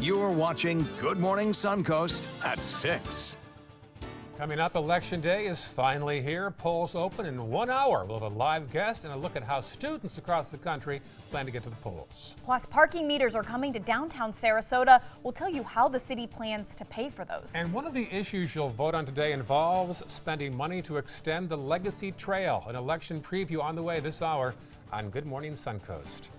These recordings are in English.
You're watching Good Morning Suncoast at 6. Coming up, Election Day is finally here. Polls open in 1 hour. We'll have a live guest and a look at how students across the country plan to get to the polls. Plus, parking meters are coming to downtown Sarasota. We'll tell you how the city plans to pay for those. And one of the issues you'll vote on today involves spending money to extend the Legacy Trail. An election preview on the way this hour on Good Morning Suncoast.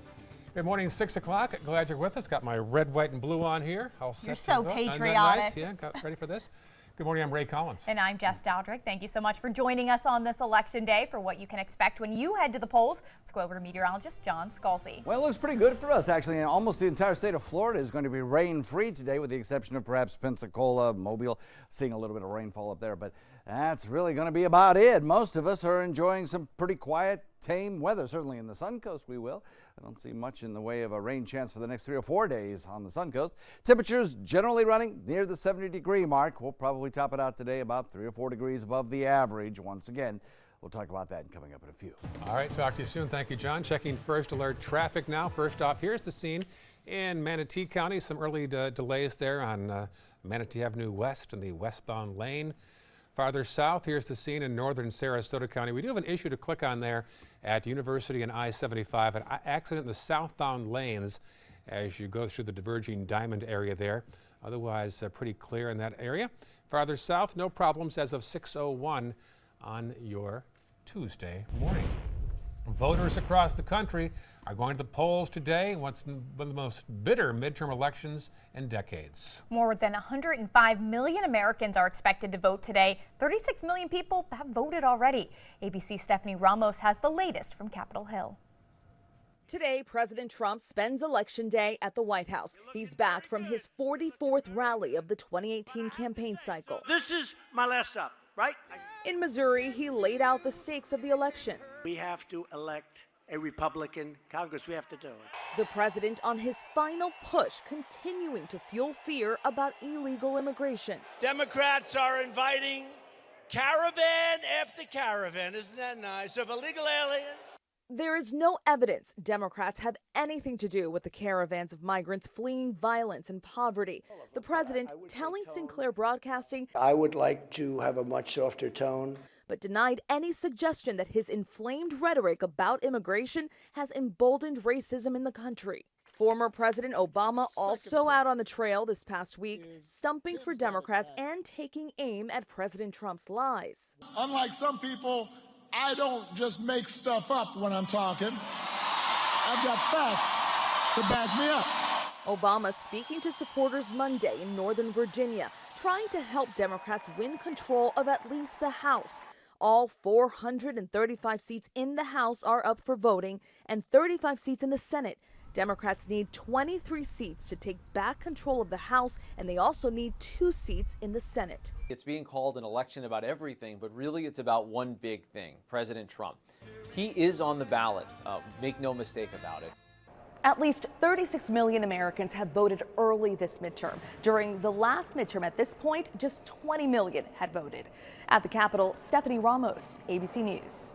Good morning, 6 o'clock. Glad you're with us. Got my red, white, and blue on here. All set You're to so vote. patriotic. Nice? Yeah, got ready for this. Good morning, I'm Ray Collins. And I'm Jess Dowdrick. Thank you so much for joining us on this election day for what you can expect when you head to the polls. Let's go over to meteorologist John Scalzi. Well, it looks pretty good for us, actually. And almost the entire state of Florida is going to be rain-free today, with the exception of perhaps Pensacola, Mobile, seeing a little bit of rainfall up there. But that's really going to be about it. Most of us are enjoying some pretty quiet, tame weather. Certainly in the Suncoast we will. I don't see much in the way of a rain chance for the next 3 or 4 days on the Suncoast. Temperatures generally running near the 70-degree mark. We'll probably top it out today about 3 or 4 degrees above the average once again. We'll talk about that coming up in a few. All right, talk to you soon. Thank you, John. Checking first alert traffic now. First off, here's the scene in Manatee County. Some early delays there on Manatee Avenue West in the westbound lane. Farther south, here's the scene in northern Sarasota County. We do have an issue to click on there at University and I-75, an accident in the southbound lanes as you go through the diverging Diamond area there. Otherwise, pretty clear in that area. Farther south, no problems as of 6:01 on your Tuesday morning. Voters across the country are going to the polls today in what's one of the most bitter midterm elections in decades. More than 105 million Americans are expected to vote today. 36 million people have voted already. ABC's Stephanie Ramos has the latest from Capitol Hill. Today, President Trump spends Election Day at the White House. He's back from his 44th rally of the 2018 campaign cycle. This is my last stop, right? In Missouri, he laid out the stakes of the election. We have to elect a Republican Congress. We have to do it. The president on his final push, continuing to fuel fear about illegal immigration. Democrats are inviting caravan after caravan, isn't that nice, of illegal aliens. There is no evidence Democrats have anything to do with the caravans of migrants fleeing violence and poverty. The president telling Sinclair Broadcasting, I would like to have a much softer tone, but denied any suggestion that his inflamed rhetoric about immigration has emboldened racism in the country. Former President Obama also out on the trail this past week, stumping for Democrats and taking aim at President Trump's lies. Unlike some people, I don't just make stuff up when I'm talking. I've got facts to back me up. Obama speaking to supporters Monday in Northern Virginia, trying to help Democrats win control of at least the House. All 435 seats in the House are up for voting and 35 seats in the Senate. Democrats need 23 seats to take back control of the House, and they also need 2 seats in the Senate. It's being called an election about everything, but really it's about one big thing, President Trump. He is on the ballot, make no mistake about it. At least 36 million Americans have voted early this midterm. During the last midterm at this point, just 20 million had voted. At the Capitol, Stephanie Ramos, ABC News.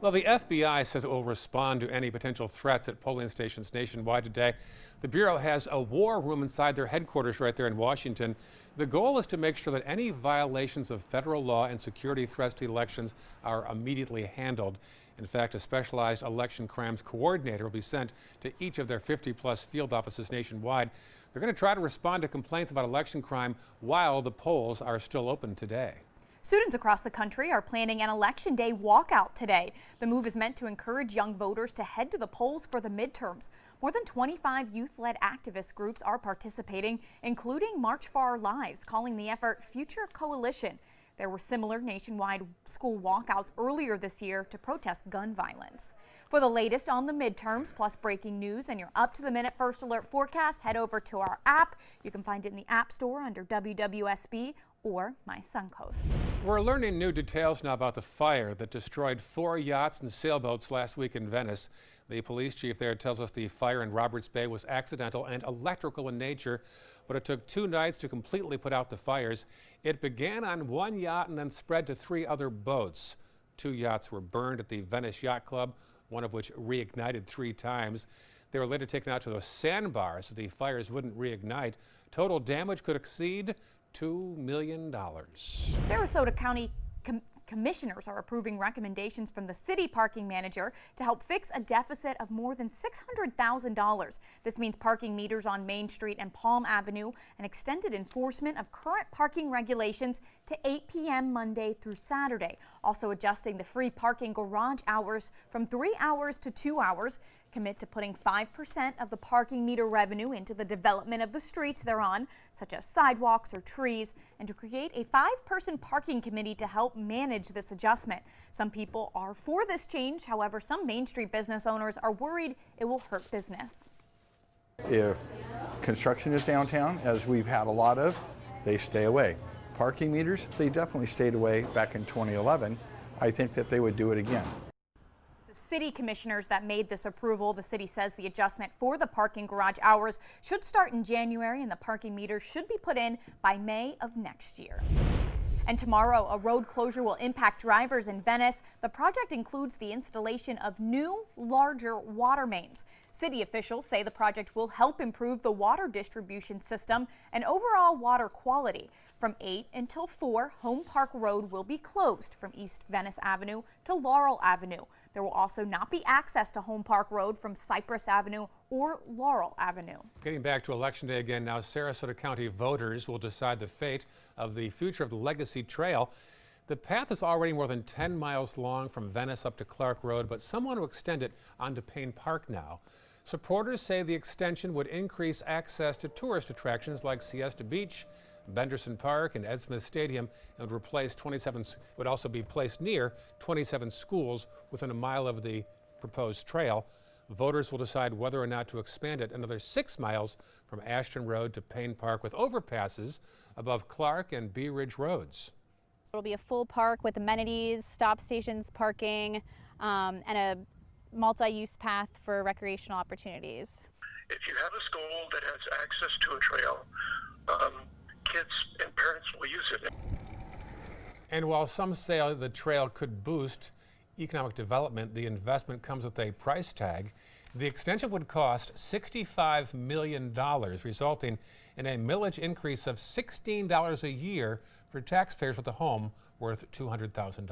Well, the FBI says it will respond to any potential threats at polling stations nationwide today. The Bureau has a war room inside their headquarters right there in Washington. The goal is to make sure that any violations of federal law and security threats to elections are immediately handled. In fact, a specialized election crimes coordinator will be sent to each of their 50-plus field offices nationwide. They're going to try to respond to complaints about election crime while the polls are still open today. Students across the country are planning an Election Day walkout today. The move is meant to encourage young voters to head to the polls for the midterms. More than 25 youth-led activist groups are participating, including March for Our Lives, calling the effort Future Coalition. There were similar nationwide school walkouts earlier this year to protest gun violence. For the latest on the midterms, plus breaking news and your up-to-the-minute first alert forecast, head over to our app. You can find it in the App Store under WWSB or My Suncoast. We're learning new details now about the fire that destroyed 4 yachts and sailboats last week in Venice. The police chief there tells us the fire in Roberts Bay was accidental and electrical in nature, but it took 2 nights to completely put out the fires. It began on 1 yacht and then spread to 3 other boats. 2 yachts were burned at the Venice Yacht Club, one of which reignited 3 times. They were later taken out to those sandbars so the fires wouldn't reignite. Total damage could exceed $2 million. Sarasota County Commissioners are approving recommendations from the city parking manager to help fix a deficit of more than $600,000. This means parking meters on Main Street and Palm Avenue and extended enforcement of current parking regulations to 8 p.m. Monday through Saturday. Also adjusting the free parking garage hours from 3 hours to 2 hours. Commit to putting 5% of the parking meter revenue into the development of the streets they're on, such as sidewalks or trees, and to create a 5-person parking committee to help manage this adjustment. Some people are for this change. However, some Main Street business owners are worried it will hurt business. If construction is downtown, as we've had a lot of, they stay away. Parking meters, they definitely stayed away back in 2011. I think that they would do it again. City commissioners that made this approval. The city says the adjustment for the parking garage hours should start in January and the parking meters should be put in by May of next year. And tomorrow, a road closure will impact drivers in Venice. The project includes the installation of new, larger water mains. City officials say the project will help improve the water distribution system and overall water quality. From 8 until 4, Home Park Road will be closed from East Venice Avenue to Laurel Avenue. There will also not be access to Home Park Road from Cypress Avenue or Laurel Avenue. Getting back to Election Day again now, Sarasota County voters will decide the fate of the future of the Legacy Trail. The path is already more than 10 miles long from Venice up to Clark Road, but some want to extend it onto Payne Park now. Supporters say the extension would increase access to tourist attractions like Siesta Beach, Benderson Park, and Ed Smith Stadium, and would also be placed near 27 schools within a mile of the proposed trail. Voters will decide whether or not to expand it another 6 miles from Ashton Road to Payne Park with overpasses above Clark and Bee Ridge Roads. It'll be a full park with amenities, stop stations, parking, and a multi-use path for recreational opportunities. If you have a school that has access to a trail, kids and parents will use it. And while some say the trail could boost economic development, the investment comes with a price tag. The extension would cost $65 million, resulting in a millage increase of $16 a year for taxpayers with a home worth $200,000.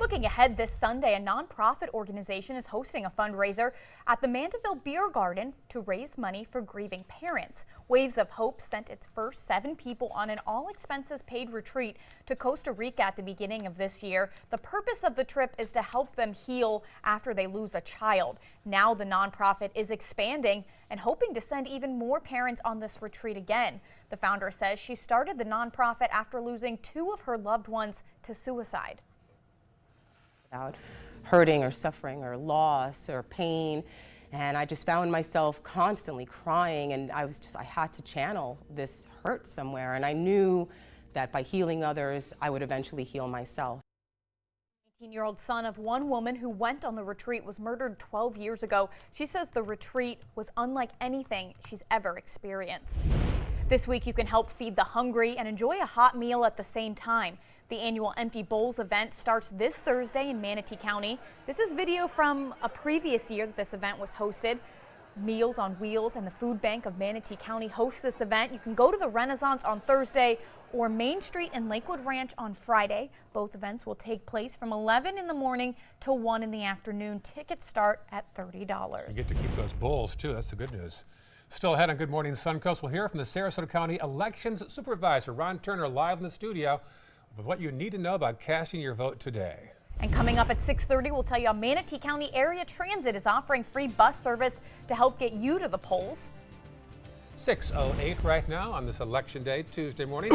Looking ahead this Sunday, a nonprofit organization is hosting a fundraiser at the Mandeville Beer Garden to raise money for grieving parents. Waves of Hope sent its first 7 people on an all-expenses-paid retreat to Costa Rica at the beginning of this year. The purpose of the trip is to help them heal after they lose a child. Now the nonprofit is expanding and hoping to send even more parents on this retreat again. The founder says she started the nonprofit after losing 2 of her loved ones to suicide. Without hurting or suffering or loss or pain, and I just found myself constantly crying, and I had to channel this hurt somewhere, and I knew that by healing others I would eventually heal myself. 18-year-old son of one woman who went on the retreat was murdered 12 years ago. She says the retreat was unlike anything she's ever experienced. This week you can help feed the hungry and enjoy a hot meal at the same time. The annual Empty Bowls event starts this Thursday in Manatee County. This is video from a previous year that this event was hosted. Meals on Wheels and the Food Bank of Manatee County host this event. You can go to the Renaissance on Thursday or Main Street and Lakewood Ranch on Friday. Both events will take place from 11 in the morning to 1 in the afternoon. Tickets start at $30. You get to keep those bowls too. That's the good news. Still ahead on Good Morning Suncoast, we'll hear from the Sarasota County Elections Supervisor, Ron Turner, live in the studio with what you need to know about casting your vote today. And coming up at 6:30, we'll tell you how Manatee County Area Transit is offering free bus service to help get you to the polls. 6:08 right now on this Election Day, Tuesday morning.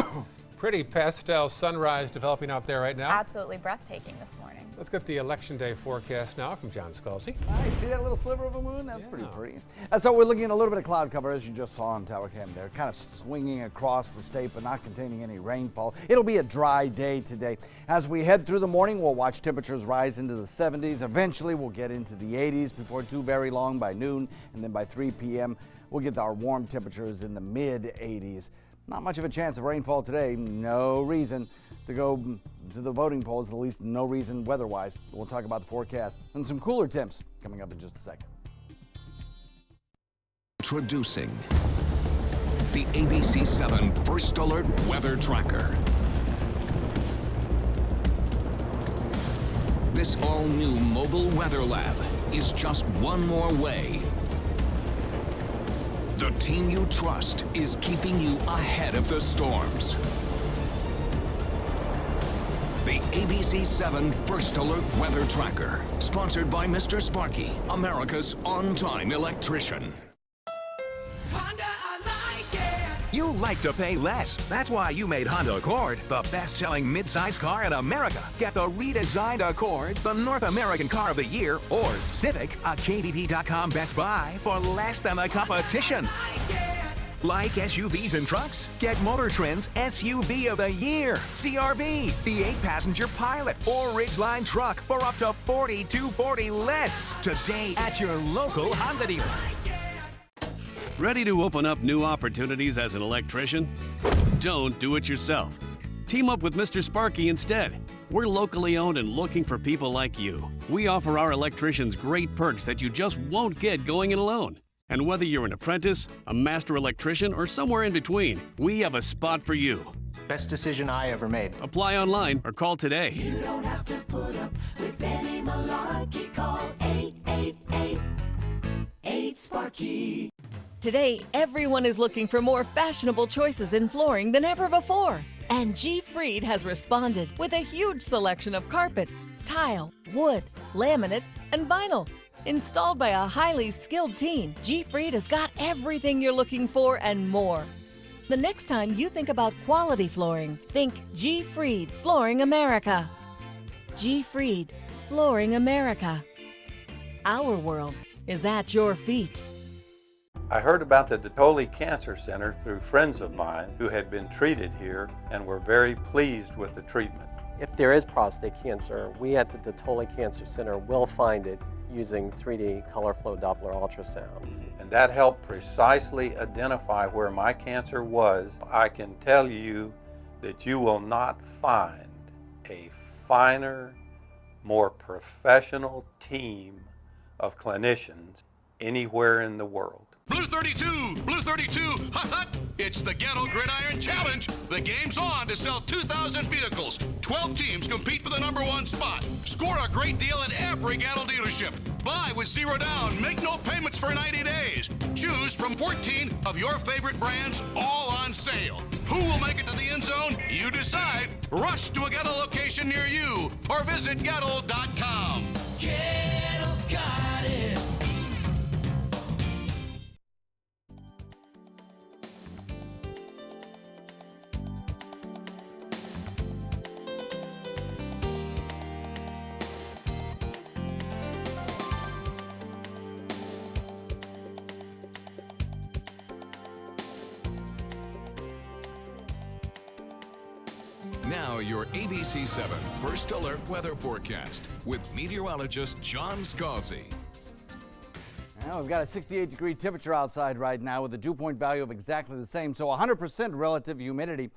Pretty pastel sunrise developing out there right now. Absolutely breathtaking this morning. Let's get the Election Day forecast now from John Scalzi. I see that little sliver of a moon? That's pretty pretty. So we're looking at a little bit of cloud cover, as you just saw on Tower Cam there, kind of swinging across the state, but not containing any rainfall. It'll be a dry day today. As we head through the morning, we'll watch temperatures rise into the 70s. Eventually, we'll get into the 80s before too very long by noon, and then by 3 p.m., we'll get our warm temperatures in the mid-80s. Not much of a chance of rainfall today. No reason to go to the voting polls, at least no reason weather-wise. We'll talk about the forecast and some cooler temps coming up in just a second. Introducing the ABC 7 First Alert Weather Tracker. This all-new mobile weather lab is just one more way. The team you trust is keeping you ahead of the storms. The ABC 7 First Alert Weather Tracker, sponsored by Mr. Sparky, America's on-time electrician. You like to pay less. That's why you made Honda Accord the best-selling midsize car in America. Get the redesigned Accord, the North American Car of the Year, or Civic, a KBB.com Best Buy for less than the competition. Like SUVs and trucks? Get Motor Trend's SUV of the Year, CRV, the 8-passenger Pilot or Ridgeline truck for up to $4,240 less today at your local Honda dealer. Ready to open up new opportunities as an electrician? Don't do it yourself. Team up with Mr. Sparky instead. We're locally owned and looking for people like you. We offer our electricians great perks that you just won't get going it alone. And whether you're an apprentice, a master electrician, or somewhere in between, we have a spot for you. Best decision I ever made. Apply online or call today. You don't have to put up with any malarkey. Call 888-8-SPARKY. Today, everyone is looking for more fashionable choices in flooring than ever before. And G. Fried has responded with a huge selection of carpets, tile, wood, laminate, and vinyl. Installed by a highly skilled team, G. Fried has got everything you're looking for and more. The next time you think about quality flooring, think G. Fried Flooring America. G. Fried Flooring America. Our world is at your feet. I heard about the Detoli Cancer Center through friends of mine who had been treated here and were very pleased with the treatment. If there is prostate cancer, we at the Detoli Cancer Center will find it using 3D color flow Doppler ultrasound. And that helped precisely identify where my cancer was. I can tell you that you will not find a finer, more professional team of clinicians anywhere in the world. Blue 32, Blue 32, hut hut! It's the Ghetto Gridiron Challenge. The game's on to sell 2,000 vehicles. 12 teams compete for the #1 spot. Score a great deal at every Ghetto dealership. Buy with 0 down, make no payments for 90 days. Choose from 14 of your favorite brands, all on sale. Who will make it to the end zone? You decide. Rush to a Ghetto location near you or visit Ghetto.com. Ghetto's got it. Now your ABC 7 First Alert Weather Forecast with meteorologist John Scalzi. Well, we've got a 68-degree temperature outside right now with a dew point value of exactly the same, so 100% relative humidity.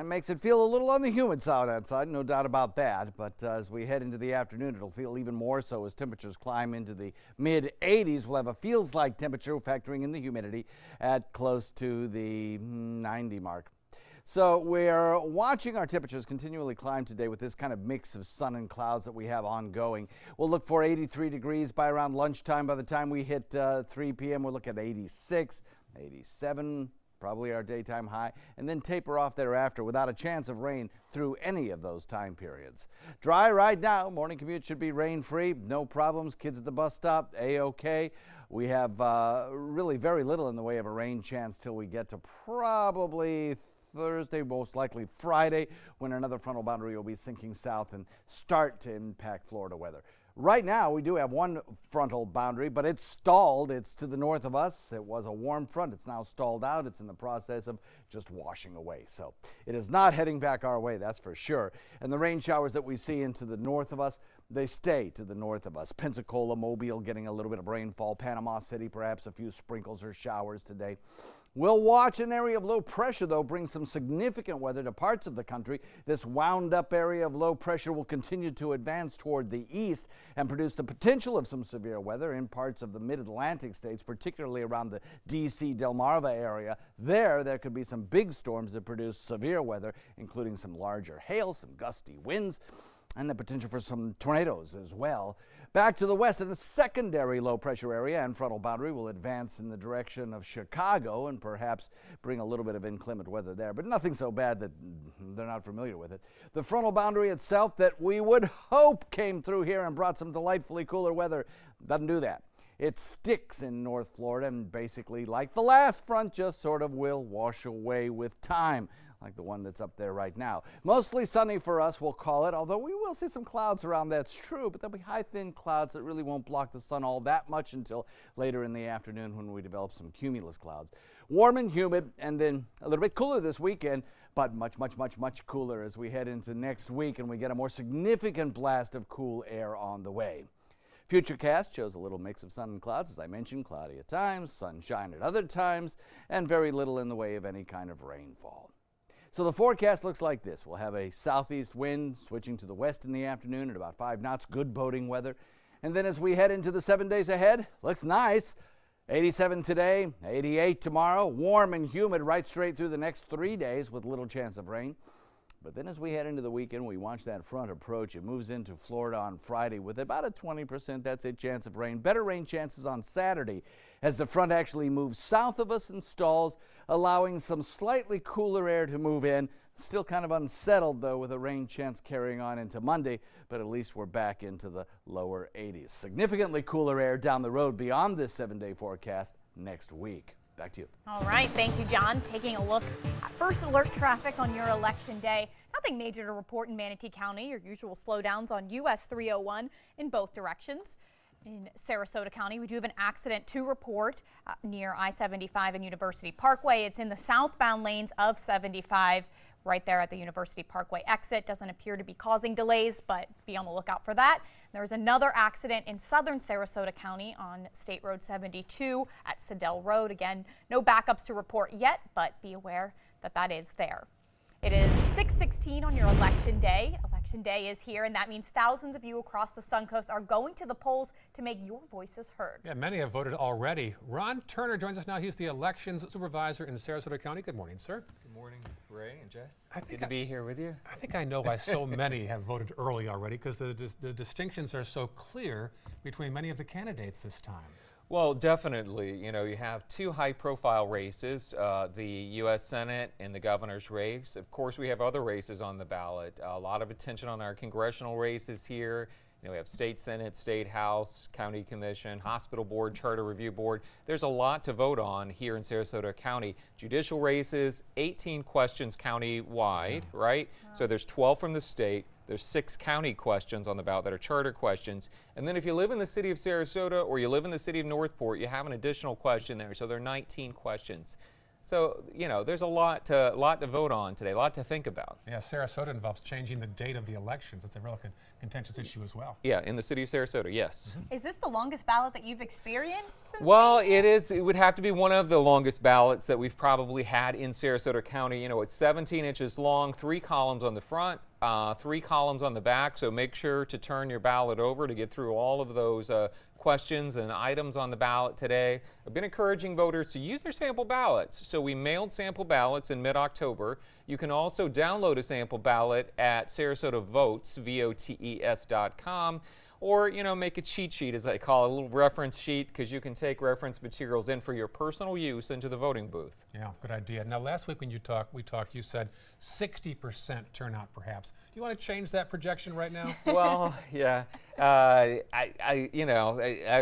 Makes it feel a little on the humid side outside, no doubt about that. But as we head into the afternoon, it'll feel even more so as temperatures climb into the mid-80s. We'll have a feels-like temperature factoring in the humidity at close to the 90 mark. So we're watching our temperatures continually climb today with this kind of mix of sun and clouds that we have ongoing. We'll look for 83 degrees by around lunchtime. By the time we hit 3 p.m., we'll look at 86, 87, probably our daytime high, and then taper off thereafter without a chance of rain through any of those time periods. Dry right now. Morning commute should be rain-free. No problems. Kids at the bus stop, A-OK. We have really very little in the way of a rain chance till we get to probably Thursday, most likely Friday, when another frontal boundary will be sinking south and start to impact Florida weather. Right now, we do have one frontal boundary, but it's stalled. It's to the north of us. It was a warm front. It's now stalled out. It's in the process of just washing away. So it is not heading back our way, that's for sure. And the rain showers that we see into the north of us, they stay to the north of us. Pensacola, Mobile getting a little bit of rainfall. Panama City, perhaps a few sprinkles or showers today. We'll watch an area of low pressure, though, bring some significant weather to parts of the country. This wound-up area of low pressure will continue to advance toward the east and produce the potential of some severe weather in parts of the mid-Atlantic states, particularly around the D.C. Delmarva area. There could be some big storms that produce severe weather, including some larger hail, some gusty winds, and the potential for some tornadoes as well. Back to the west, in a secondary low-pressure area and frontal boundary will advance in the direction of Chicago and perhaps bring a little bit of inclement weather there, but nothing so bad that they're not familiar with it. The frontal boundary itself that we would hope came through here and brought some delightfully cooler weather doesn't do that. It sticks in North Florida and basically, like the last front, just sort of will wash away with time, like the one that's up there right now. Mostly sunny for us, we'll call it, although we will see some clouds around, that's true, but there'll be high, thin clouds that really won't block the sun all that much until later in the afternoon when we develop some cumulus clouds. Warm and humid, and then a little bit cooler this weekend, but much cooler as we head into next week and we get a more significant blast of cool air on the way. Futurecast shows a little mix of sun and clouds, as I mentioned, cloudy at times, sunshine at other times, and very little in the way of any kind of rainfall. So the forecast looks like this. We'll have a southeast wind switching to the west in the afternoon at about 5 knots, good boating weather. And then as we head into the 7 days ahead, looks nice. 87 today, 88 tomorrow, warm and humid right straight through the next 3 days with little chance of rain. But then as we head into the weekend, we watch that front approach. It moves into Florida on Friday with about a 20%, that's it, chance of rain. Better rain chances on Saturday as the front actually moves south of us and stalls, allowing some slightly cooler air to move in. Still kind of unsettled, though, with a rain chance carrying on into Monday, but at least we're back into the lower 80s. Significantly cooler air down the road beyond this 7-day forecast next week. Back to you. All right, thank you, John. Taking a look at first alert traffic on your election day. Nothing major to report in Manatee County. Your usual slowdowns on US 301 in both directions. In Sarasota County, we do have an accident to report near I-75 and University Parkway. It's in the southbound lanes of 75 right there at the University Parkway exit. Doesn't appear to be causing delays, but be on the lookout for that. There's another accident in southern Sarasota County on State Road 72 at Siddell Road. Again, no backups to report yet, but be aware that that is there. It is 6:16 on your election day. Election day is here, and that means thousands of you across the Suncoast are going to the polls to make your voices heard. Yeah, many have voted already. Ron Turner joins us now. He's the elections supervisor in Sarasota County. Good morning, sir. Good morning, Ray and Jess. Good to be here with you. I think I know why so many have voted early already, because the distinctions are so clear between many of the candidates this time. Well, definitely. You know, you have two high-profile races, the U.S. Senate and the governor's race. Of course, we have other races on the ballot. A lot of attention on our congressional races here. You know, we have state senate, state house, county commission, hospital board, charter review board. There's a lot to vote on here in Sarasota County. Judicial races, 18 questions county-wide, right? So there's 12 from the state. There's 6 county questions on the ballot that are charter questions. And then if you live in the city of Sarasota or you live in the city of Northport, you have an additional question there. So there are 19 questions. So, you know, there's a lot to vote on today, a lot to think about. Yeah, Sarasota involves changing the date of the elections. It's a real contentious issue as well. Yeah, in the city of Sarasota, yes. Is this the longest ballot that you've experienced? Well, it is. It would have to be one of the longest ballots that we've probably had in Sarasota County. You know, it's 17 inches long, 3 columns on the front, 3 columns on the back. So make sure to turn your ballot over to get through all of those questions and items on the ballot today. I've been encouraging voters to use their sample ballots. So we mailed sample ballots in mid-October. You can also download a sample ballot at SarasotaVotes, VOTES.com. Or, you know, make a cheat sheet, as I call it, a little reference sheet, because you can take reference materials in for your personal use into the voting booth. Yeah, good idea. Now, last week when we talked, you said 60% turnout, perhaps. Do you want to change that projection right now? Well, yeah. I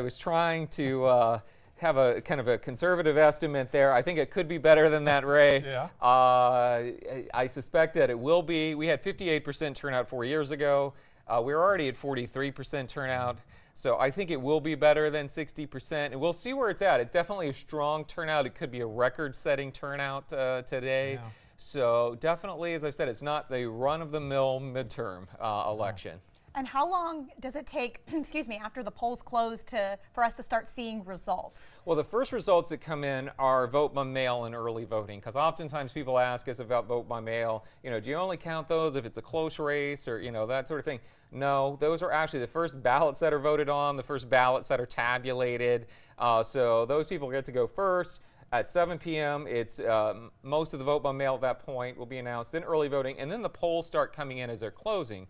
was trying to have a kind of a conservative estimate there. I think it could be better than that, Ray. Yeah. I suspect that it will be. We had 58% turnout 4 years ago. We're already at 43% turnout, so I think it will be better than 60%, and we'll see where it's at. It's definitely a strong turnout. It could be a record-setting turnout today. Yeah. So definitely, as I've said, it's not the run-of-the-mill midterm election. And how long does it take, excuse me, after the polls close for us to start seeing results? Well, the first results that come in are vote by mail and early voting, because oftentimes people ask us about vote by mail. Do you only count those if it's a close race or, that sort of thing? No, those are actually the first ballots that are voted on, the first ballots that are tabulated. So those people get to go first. At 7 p.m., it's most of the vote by mail at that point will be announced, then early voting, and then the polls start coming in as they're closing.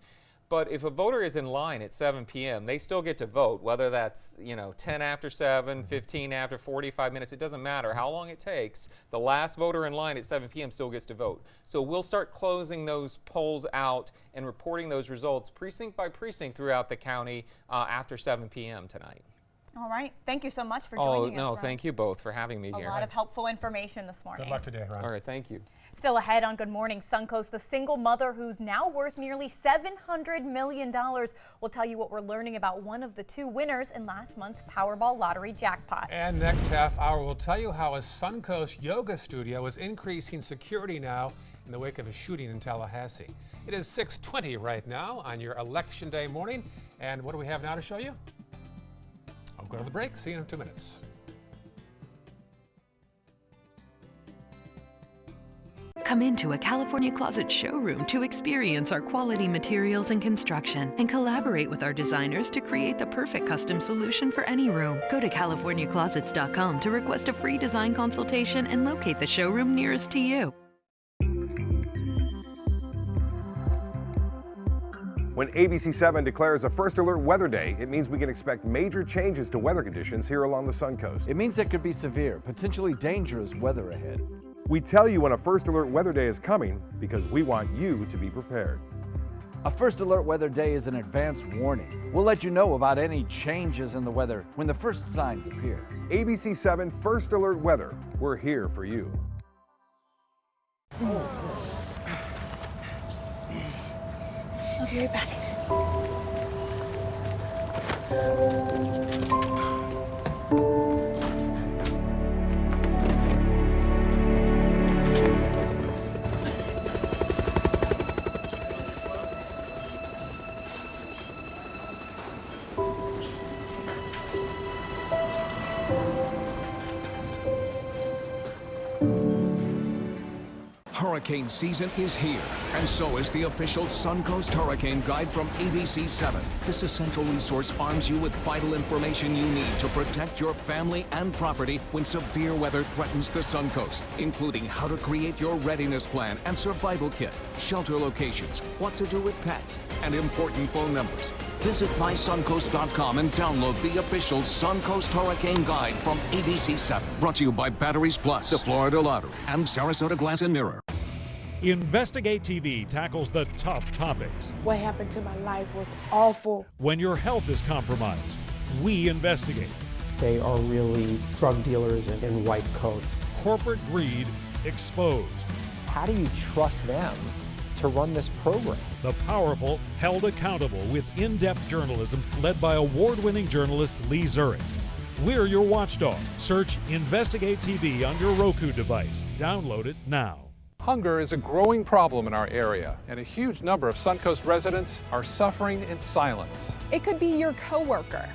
But if a voter is in line at 7 p.m., they still get to vote, whether that's 10 after 7, 15 after, 45 minutes. It doesn't matter how long it takes. The last voter in line at 7 p.m. still gets to vote. So we'll start closing those polls out and reporting those results precinct by precinct throughout the county after 7 p.m. tonight. All right. Thank you so much for joining us. Oh, no, thank you both for having me here. A lot of helpful information this morning. Good luck today, Ron. All right, thank you. Still ahead on Good Morning Suncoast, the single mother who's now worth nearly $700 million. We'll tell you what we're learning about one of the 2 winners in last month's Powerball lottery jackpot. And next half hour, we'll tell you how a Suncoast yoga studio is increasing security now in the wake of a shooting in Tallahassee. It is 6:20 right now on your Election Day morning. And what do we have now to show you? I'll go to the break. See you in 2 minutes. Come into a California Closet showroom to experience our quality materials and construction and collaborate with our designers to create the perfect custom solution for any room. Go to CaliforniaClosets.com to request a free design consultation and locate the showroom nearest to you. When ABC7 declares a First Alert Weather Day, it means we can expect major changes to weather conditions here along the Suncoast. It means there could be severe, potentially dangerous weather ahead. We tell you when a First Alert Weather Day is coming because we want you to be prepared. A First Alert Weather Day is an advance warning. We'll let you know about any changes in the weather when the first signs appear. ABC7 First Alert Weather, we're here for you. I'll be right back. Hurricane season is here, and so is the official Suncoast Hurricane Guide from ABC7. This essential resource arms you with vital information you need to protect your family and property when severe weather threatens the Suncoast, including how to create your readiness plan and survival kit, shelter locations, what to do with pets, and important phone numbers. Visit mysuncoast.com and download the official Suncoast Hurricane Guide from ABC7. Brought to you by Batteries Plus, the Florida Lottery, and Sarasota Glass and Mirror. Investigate TV tackles the tough topics. What happened to my life was awful. When your health is compromised, we investigate. They are really drug dealers in white coats. Corporate greed exposed. How do you trust them to run this program? The powerful held accountable with in-depth journalism led by award-winning journalist Lee Zurich. We're your watchdog. Search Investigate TV on your Roku device. Download it now. Hunger is a growing problem in our area, and a huge number of Suncoast residents are suffering in silence. It could be your coworker,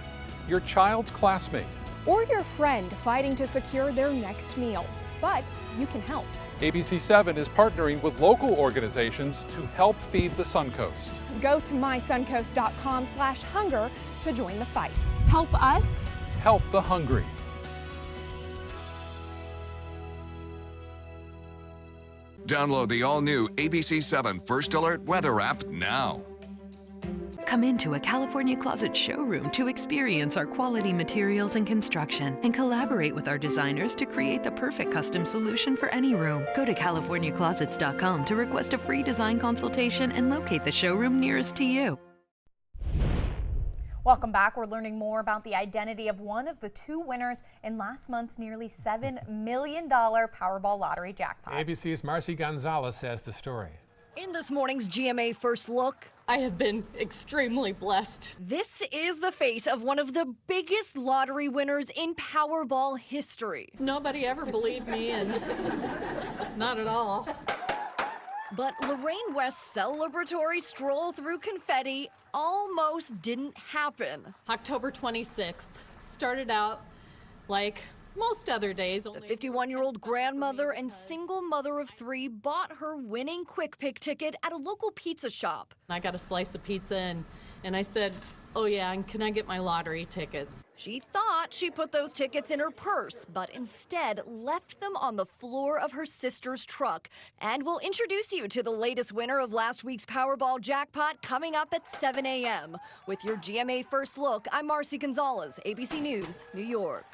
your child's classmate, or your friend fighting to secure their next meal. But you can help. ABC7 is partnering with local organizations to help feed the Suncoast. Go to mysuncoast.com/hunger to join the fight. Help us. Help the hungry. Download the all-new ABC7 First Alert Weather app now. Come into a California Closet showroom to experience our quality materials and construction and collaborate with our designers to create the perfect custom solution for any room. Go to CaliforniaClosets.com to request a free design consultation and locate the showroom nearest to you. Welcome back. We're learning more about the identity of one of the 2 winners in last month's nearly $7 million Powerball lottery jackpot. ABC's Marcy Gonzalez has the story. In this morning's GMA First Look, I have been extremely blessed. This is the face of one of the biggest lottery winners in Powerball history. Nobody ever believed me, and not at all. But Lorraine West's celebratory stroll through confetti almost didn't happen. October 26th started out like most other days. The 51-year-old grandmother and single mother of 3 bought her winning Quick Pick ticket at a local pizza shop. I got a slice of pizza and I said, oh yeah, and can I get my lottery tickets? She thought she put those tickets in her purse, but instead left them on the floor of her sister's truck. And we'll introduce you to the latest winner of last week's Powerball jackpot coming up at 7 a.m. With your GMA First Look, I'm Marcy Gonzalez, ABC News, New York.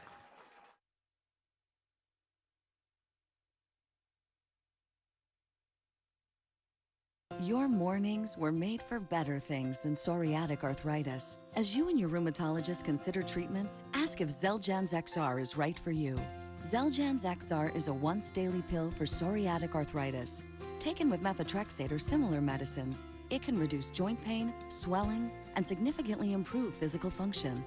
Your mornings were made for better things than psoriatic arthritis. As you and your rheumatologist consider treatments, ask if Xeljanz XR is right for you. Xeljanz XR is a once-daily pill for psoriatic arthritis. Taken with methotrexate or similar medicines, it can reduce joint pain, swelling, and significantly improve physical function.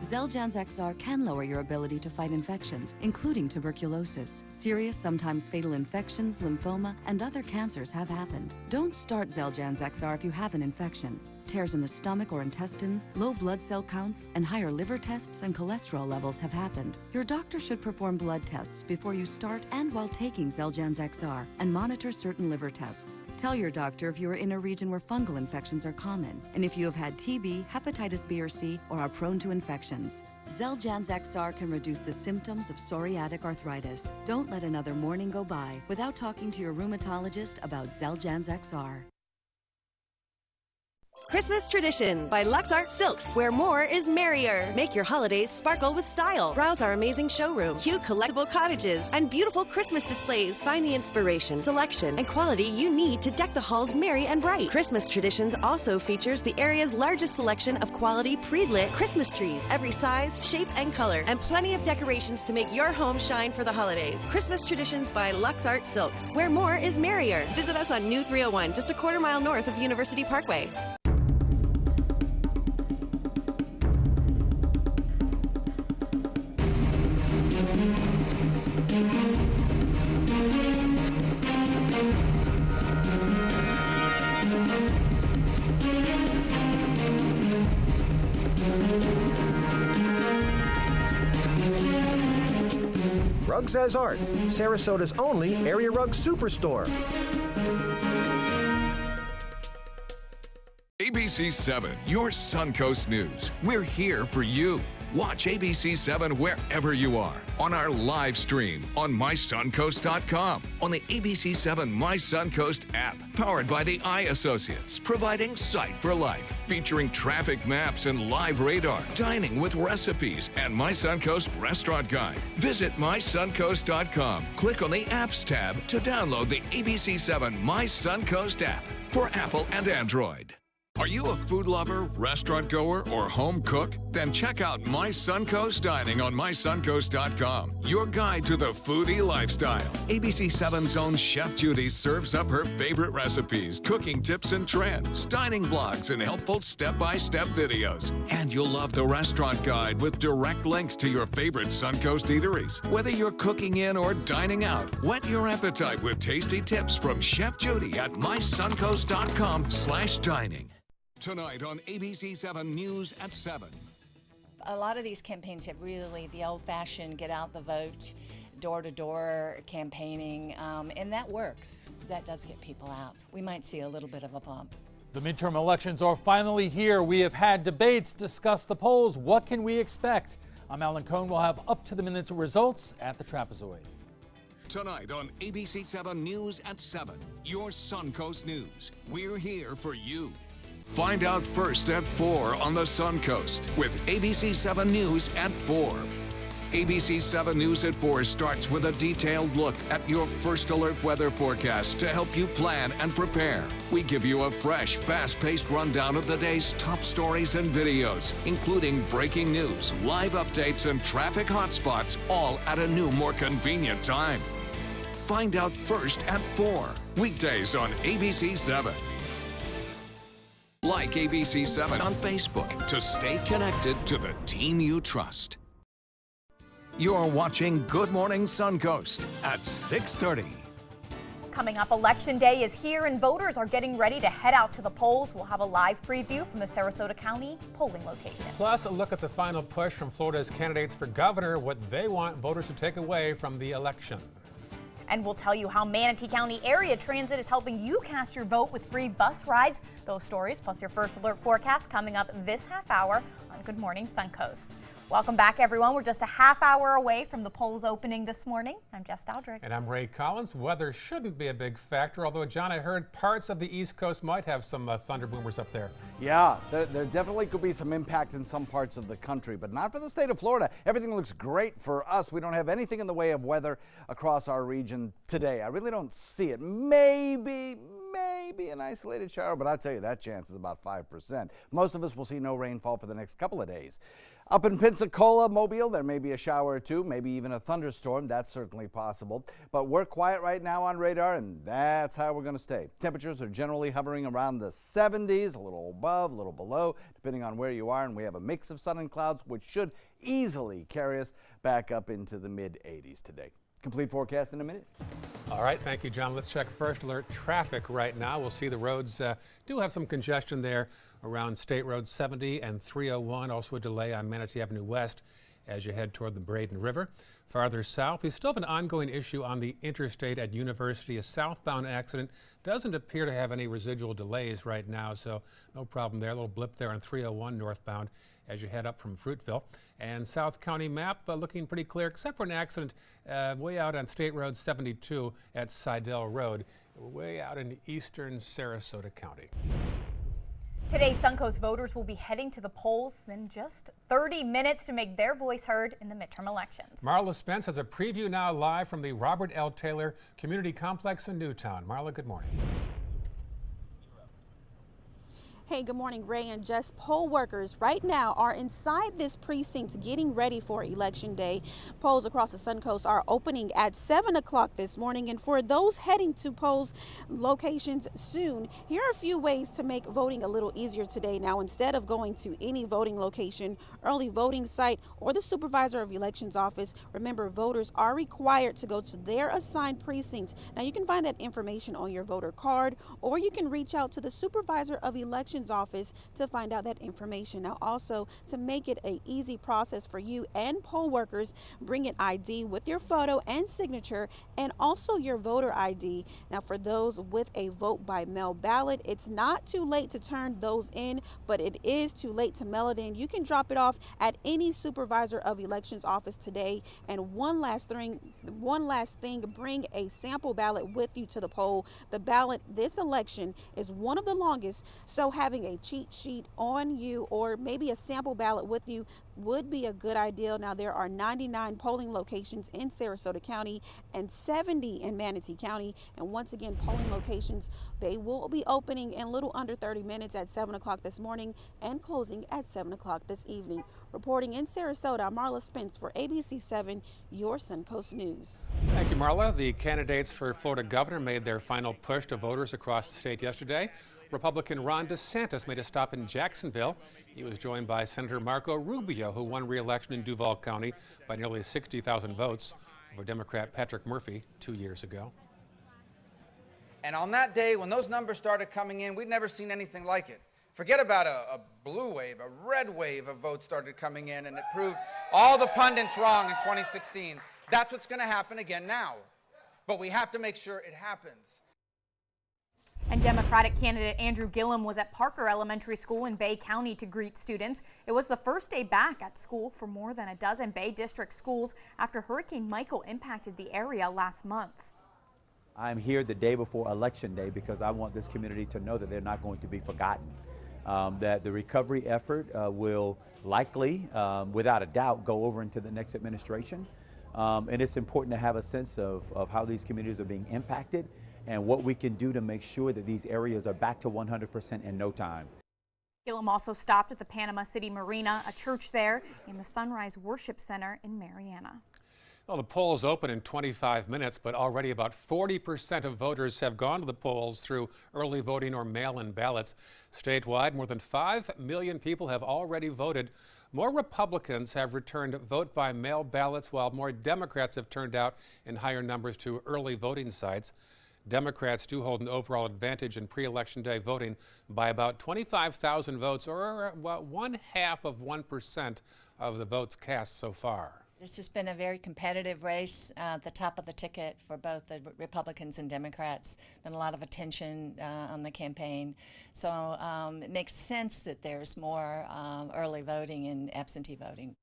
Xeljanz XR can lower your ability to fight infections, including tuberculosis. Serious, sometimes fatal infections, lymphoma, and other cancers have happened. Don't start Xeljanz XR if you have an infection. Tears in the stomach or intestines, low blood cell counts, and higher liver tests and cholesterol levels have happened. Your doctor should perform blood tests before you start and while taking Xeljanz XR and monitor certain liver tests. Tell your doctor if you are in a region where fungal infections are common and if you have had TB, hepatitis B or C, or are prone to infections. Xeljanz XR can reduce the symptoms of psoriatic arthritis. Don't let another morning go by without talking to your rheumatologist about Xeljanz XR. Christmas Traditions by LuxArt Silks, where more is merrier. Make your holidays sparkle with style. Browse our amazing showroom, cute collectible cottages, and beautiful Christmas displays. Find the inspiration, selection, and quality you need to deck the halls merry and bright. Christmas Traditions also features the area's largest selection of quality pre-lit Christmas trees, every size, shape, and color, and plenty of decorations to make your home shine for the holidays. Christmas Traditions by LuxArt Silks, where more is merrier. Visit us on New 301, just a quarter-mile north of University Parkway. Rugs as Art, Sarasota's only area rug superstore. ABC 7, your Suncoast News. We're here for you. Watch ABC 7 wherever you are, on our live stream, on mysuncoast.com, on the ABC 7 My Suncoast app, powered by the Eye Associates, providing sight for life, featuring traffic maps and live radar, dining with recipes, and My Suncoast Restaurant Guide. Visit mysuncoast.com. Click on the Apps tab to download the ABC 7 My Suncoast app for Apple and Android. Are you a food lover, restaurant goer, or home cook? Then check out My Suncoast Dining on mysuncoast.com, your guide to the foodie lifestyle. ABC 7's own Chef Judy serves up her favorite recipes, cooking tips and trends, dining blogs, and helpful step-by-step videos. And you'll love the restaurant guide with direct links to your favorite Suncoast eateries. Whether you're cooking in or dining out, whet your appetite with tasty tips from Chef Judy at mysuncoast.com/dining. Tonight on ABC 7 News at 7. A lot of these campaigns have really the old-fashioned get out the vote, door-to-door campaigning, and that works. That does get people out. We might see a little bit of a bump. The midterm elections are finally here. We have had debates, discussed the polls. What can we expect? I'm Alan Cohn. We'll have up-to-the-minute results at the Trapezoid. Tonight on ABC 7 News at 7, your Suncoast News. We're here for you. Find out first at 4 on the Suncoast with ABC 7 News at 4. ABC 7 News at 4 starts with a detailed look at your first alert weather forecast to help you plan and prepare. We give you a fresh, fast-paced rundown of the day's top stories and videos, including breaking news, live updates, and traffic hotspots, all at a new, more convenient time. Find out first at 4, weekdays on ABC 7. Like ABC 7 on Facebook to stay connected to the team you trust. You're watching Good Morning Suncoast at 6:30. Coming up, Election Day is here and voters are getting ready to head out to the polls. We'll have a live preview from the Sarasota County polling location. Plus, a look at the final push from Florida's candidates for governor, what they want voters to take away from the election. And we'll tell you how Manatee County Area Transit is helping you cast your vote with free bus rides. Those stories plus your first alert forecast coming up this half hour on Good Morning Suncoast. Welcome back, everyone. We're just a half hour away from the polls opening this morning. I'm Jess Daldrick. And I'm Ray Collins. Weather shouldn't be a big factor, although, John, I heard parts of the East Coast might have some thunder boomers up there. Yeah, there definitely could be some impact in some parts of the country, but not for the state of Florida. Everything looks great for us. We don't have anything in the way of weather across our region today. I really don't see it. Maybe an isolated shower, but I'll tell you that chance is about 5%. Most of us will see no rainfall for the next couple of days. Up in Pensacola, Mobile, there may be a shower or two, maybe even a thunderstorm. That's certainly possible. But we're quiet right now on radar, and that's how we're going to stay. Temperatures are generally hovering around the 70s, a little above, a little below, depending on where you are. And we have a mix of sun and clouds, which should easily carry us back up into the mid-80s today. Complete forecast in a minute. All right, thank you, John. Let's check first alert traffic right now. We'll see the roads do have some congestion there around State Road 70 and 301. Also a delay on Manatee Avenue West as you head toward the Braden River. Farther south, we still have an ongoing issue on the interstate at University. A southbound accident doesn't appear to have any residual delays right now, so no problem there. A little blip there on 301 northbound as you head up from Fruitville. And South County map looking pretty clear, except for an accident way out on State Road 72 at Seidel Road, way out in eastern Sarasota County. Today, Suncoast voters will be heading to the polls in just 30 minutes to make their voice heard in the midterm elections. Marla Spence has a preview now live from the Robert L. Taylor Community Complex in Newtown. Marla, good morning. Hey, good morning, Ray and Jess. Poll workers right now are inside this precinct getting ready for Election Day. Polls across the Suncoast are opening at 7 o'clock this morning. And for those heading to polls locations soon, here are a few ways to make voting a little easier today. Now, instead of going to any voting location, early voting site, or the supervisor of elections office, remember voters are required to go to their assigned precinct. Now, you can find that information on your voter card, or you can reach out to the supervisor of elections office to find out that information. Now, also to make it an easy process for you and poll workers, bring an ID with your photo and signature and also your voter ID. Now, for those with a vote by mail ballot, it's not too late to turn those in, but it is too late to mail it in. You can drop it off at any supervisor of elections office today. And one last thing, bring a sample ballot with you to the poll. The ballot this election is one of the longest, so having a cheat sheet on you or maybe a sample ballot with you would be a good idea. Now, there are 99 polling locations in Sarasota County and 70 in Manatee County. And once again, polling locations, they will be opening in a little under 30 minutes at 7 o'clock this morning and closing at 7 o'clock this evening. Reporting in Sarasota, I'm Marla Spence for ABC 7, your Suncoast News. Thank you, Marla. The candidates for Florida governor made their final push to voters across the state yesterday. Republican Ron DeSantis made a stop in Jacksonville. He was joined by Senator Marco Rubio, who won re-election in Duval County by nearly 60,000 votes over Democrat Patrick Murphy 2 years ago. And on that day, when those numbers started coming in, we'd never seen anything like it. Forget about a blue wave, a red wave of votes started coming in, and it proved all the pundits wrong in 2016. That's what's going to happen again now. But we have to make sure it happens. And Democratic candidate Andrew Gillum was at Parker Elementary School in Bay County to greet students. It was the first day back at school for more than a dozen Bay District schools after Hurricane Michael impacted the area last month. I'm here the day before Election Day because I want this community to know that they're not going to be forgotten. That the recovery effort will likely, without a doubt, go over into the next administration. And it's important to have a sense of how these communities are being impacted and what we can do to make sure that these areas are back to 100% in no time. Gillum also stopped at the Panama City Marina, a church there, in the Sunrise Worship Center in Marianna. Well, the polls open in 25 minutes, but already about 40% of voters have gone to the polls through early voting or mail-in ballots. Statewide, more than 5 million people have already voted. More Republicans have returned vote-by-mail ballots, while more Democrats have turned out in higher numbers to early voting sites. Democrats do hold an overall advantage in pre-election day voting by about 25,000 votes, or about 1/2% of the votes cast so far. This has been a very competitive race at the top of the ticket for both the Republicans and Democrats. Been a lot of attention on the campaign. So it makes sense that there's more early voting and absentee voting.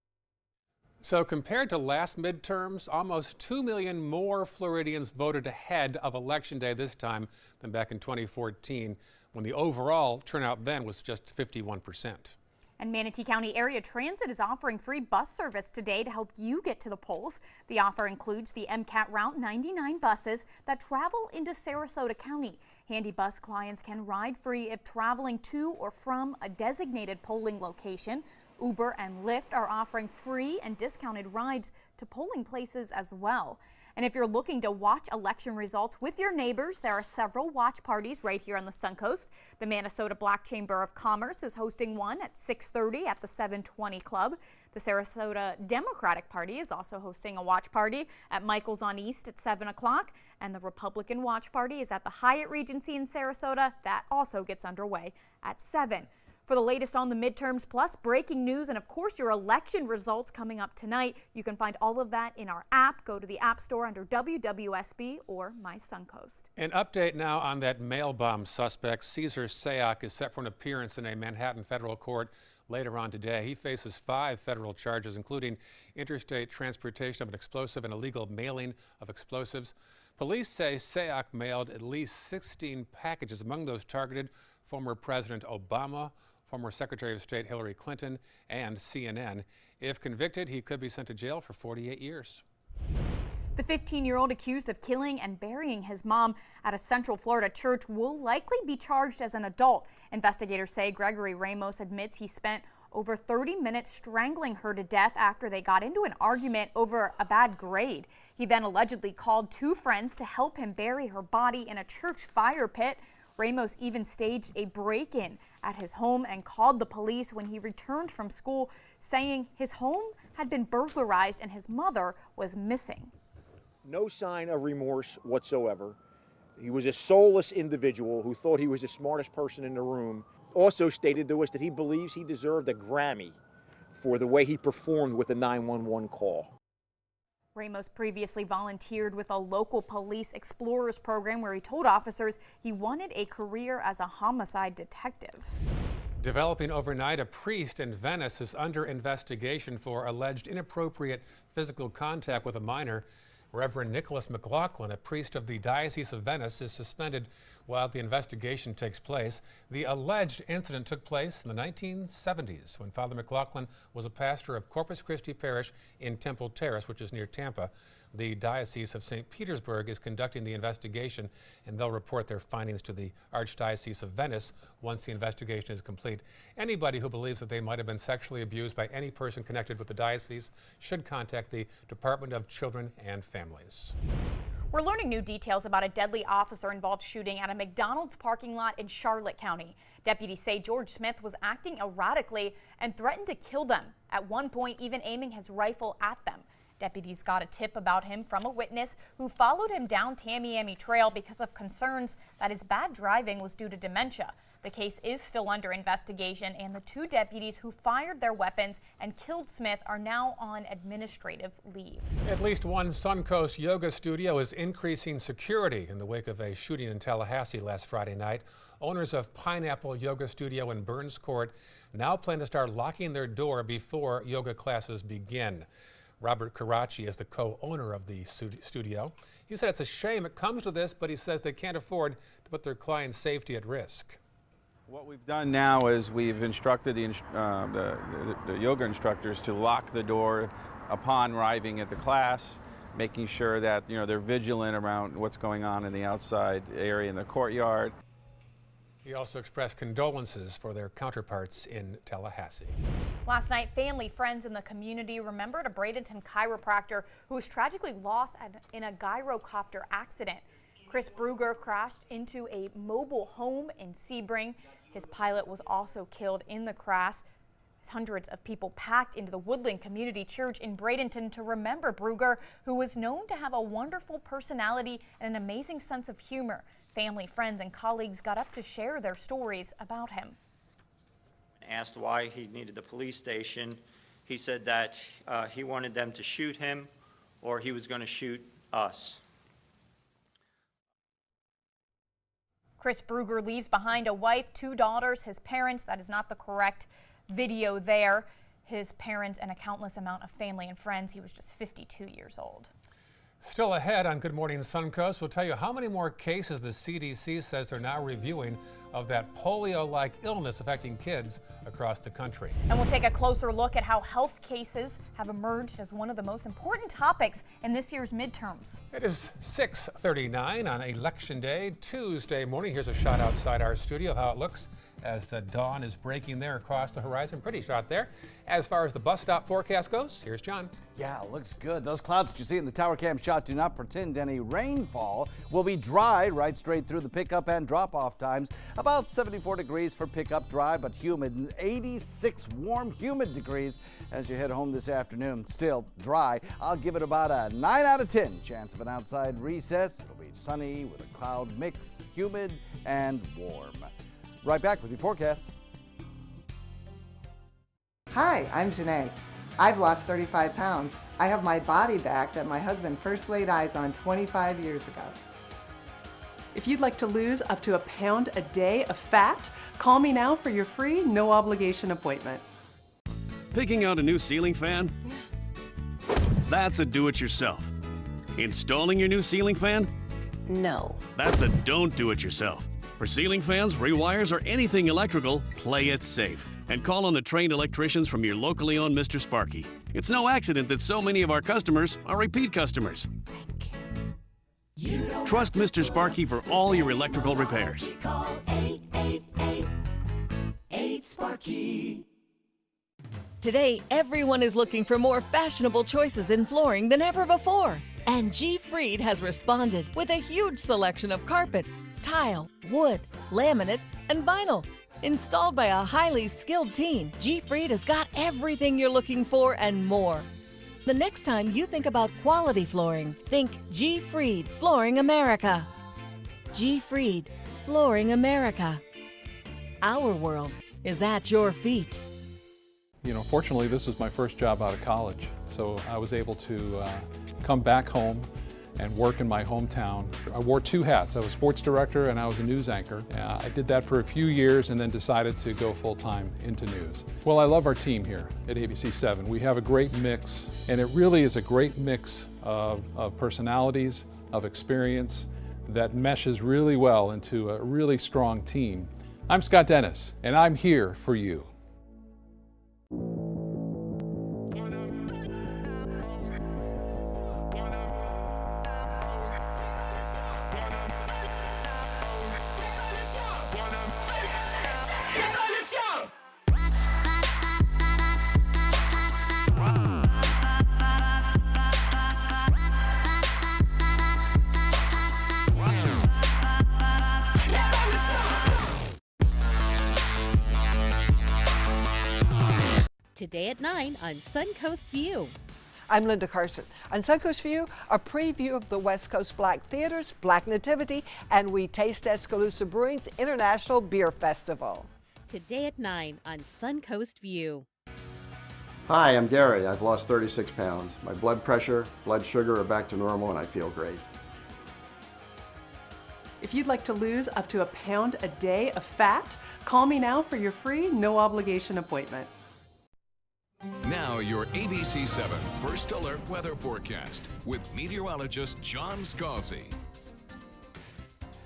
So compared to last midterms, almost 2 million more Floridians voted ahead of Election Day this time than back in 2014, when the overall turnout then was just 51%. And Manatee County Area Transit is offering free bus service today to help you get to the polls. The offer includes the MCAT Route 99 buses that travel into Sarasota County. Handy Bus clients can ride free if traveling to or from a designated polling location. Uber and Lyft are offering free and discounted rides to polling places as well. And if you're looking to watch election results with your neighbors, there are several watch parties right here on the Suncoast. The Minnesota Black Chamber of Commerce is hosting one at 6:30 at the 720 Club. The Sarasota Democratic Party is also hosting a watch party at Michael's on East at 7 o'clock. And the Republican Watch Party is at the Hyatt Regency in Sarasota. That also gets underway at 7. For the latest on the midterms, plus breaking news, and of course your election results coming up tonight, you can find all of that in our app. Go to the App Store under WWSB or My Suncoast. An update now on that mail bomb suspect. Caesar Sayoc is set for an appearance in a Manhattan federal court later on today. He faces 5 federal charges, including interstate transportation of an explosive and illegal mailing of explosives. Police say Sayoc mailed at least 16 packages, among those targeted former President Obama, former Secretary of State Hillary Clinton, and CNN. If convicted, he could be sent to jail for 48 years. The 15-year-old accused of killing and burying his mom at a Central Florida church will likely be charged as an adult. Investigators say Gregory Ramos admits he spent over 30 minutes strangling her to death after they got into an argument over a bad grade. He then allegedly called 2 friends to help him bury her body in a church fire pit. Ramos even staged a break-in at his home and called the police when he returned from school, saying his home had been burglarized and his mother was missing. No sign of remorse whatsoever. He was a soulless individual who thought he was the smartest person in the room. Also stated to us that he believes he deserved a Grammy for the way he performed with the 911 call. Ramos previously volunteered with a local police explorers program where he told officers he wanted a career as a homicide detective. Developing overnight, a priest in Venice is under investigation for alleged inappropriate physical contact with a minor. Reverend Nicholas McLaughlin, a priest of the Diocese of Venice, is suspended while the investigation takes place. The alleged incident took place in the 1970s when Father McLaughlin was a pastor of Corpus Christi Parish in Temple Terrace, which is near Tampa. The Diocese of St. Petersburg is conducting the investigation, and they'll report their findings to the Archdiocese of Venice once the investigation is complete. Anybody who believes that they might have been sexually abused by any person connected with the diocese should contact the Department of Children and Families. We're learning new details about a deadly officer-involved shooting at a McDonald's parking lot in Charlotte County. Deputies say George Smith was acting erratically and threatened to kill them, at one point even aiming his rifle at them. Deputies got a tip about him from a witness who followed him down Tamiami Trail because of concerns that his bad driving was due to dementia. The case is still under investigation, and the 2 deputies who fired their weapons and killed Smith are now on administrative leave. At least one Suncoast yoga studio is increasing security in the wake of a shooting in Tallahassee last Friday night. Owners of Pineapple Yoga Studio in Burns Court now plan to start locking their door before yoga classes begin. Robert Karachi is the co-owner of the studio. He said it's a shame it comes to this, but he says they can't afford to put their clients' safety at risk. What we've done now is we've instructed the yoga instructors to lock the door upon arriving at the class, making sure that they're vigilant around what's going on in the outside area in the courtyard. He also expressed condolences for their counterparts in Tallahassee. Last night, family, friends, and the community remembered a Bradenton chiropractor who was tragically lost in a gyrocopter accident. Chris Bruger crashed into a mobile home in Sebring. His pilot was also killed in the crash. Hundreds of people packed into the Woodland Community Church in Bradenton to remember Brugger, who was known to have a wonderful personality and an amazing sense of humor. Family, friends, and colleagues got up to share their stories about him. Asked why he needed the police station. He said that he wanted them to shoot him or he was going to shoot us. Chris Brugger leaves behind a wife, 2 daughters, his parents. That is not the correct video there. His parents and a countless amount of family and friends. He was just 52 years old. Still ahead on Good Morning Suncoast, we'll tell you how many more cases the CDC says they're now reviewing of that polio-like illness affecting kids across the country. And we'll take a closer look at how health cases have emerged as one of the most important topics in this year's midterms. It is 6:39 on Election Day, Tuesday morning. Here's a shot outside our studio of how it looks as the dawn is breaking there across the horizon. Pretty shot there. As far as the bus stop forecast goes, here's John. Yeah, it looks good. Those clouds that you see in the tower cam shot do not portend any rainfall. Will be dry right straight through the pickup and drop-off times. About 74 degrees for pickup, dry but humid, and 86 warm, humid degrees as you head home this afternoon. Still dry. I'll give it about a 9 out of 10 chance of an outside recess. It'll be sunny with a cloud mix, humid and warm. Right back with your forecast. Hi, I'm Janae. I've lost 35 pounds. I have my body back that my husband first laid eyes on 25 years ago. If you'd like to lose up to 1 pound a day of fat, call me now for your free, no obligation appointment. Picking out a new ceiling fan? That's a do-it-yourself. Installing your new ceiling fan? No. That's a don't do-it-yourself. For ceiling fans, rewires, or anything electrical, play it safe. And call on the trained electricians from your locally owned Mr. Sparky. It's no accident that so many of our customers are repeat customers. Trust Mr. Sparky for all your electrical repairs. Call 888-8-SPARKY. Today, everyone is looking for more fashionable choices in flooring than ever before. And G. Fried has responded with a huge selection of carpets, tile, wood, laminate, and vinyl. Installed by a highly skilled team, G. Fried has got everything you're looking for and more. The next time you think about quality flooring, think G. Fried Flooring America. G. Fried Flooring America. Our world is at your feet. You know, fortunately, this was my first job out of college, so I was able to come back home and work in my hometown. I wore 2 hats. I was sports director and I was a news anchor. I did that for a few years and then decided to go full-time into news. Well, I love our team here at ABC7. We have a great mix, and it really is a great mix of personalities, of experience that meshes really well into a really strong team. I'm Scott Dennis, and I'm here for you. Today at 9 on Suncoast View. I'm Linda Carson. On Suncoast View, a preview of the West Coast Black Theaters, Black Nativity, and we taste Escaloosa Brewing's International Beer Festival. Today at 9 on Suncoast View. Hi, I'm Gary. I've lost 36 pounds. My blood pressure, blood sugar are back to normal and I feel great. If you'd like to lose up to 1 pound a day of fat, call me now for your free, no obligation appointment. Now your ABC7 First Alert Weather Forecast with meteorologist John Scalzi.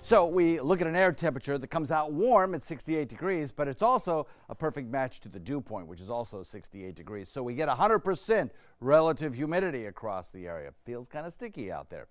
So we look at an air temperature that comes out warm at 68 degrees, but it's also a perfect match to the dew point, which is also 68 degrees. So we get 100% relative humidity across the area. Feels kind of sticky out there.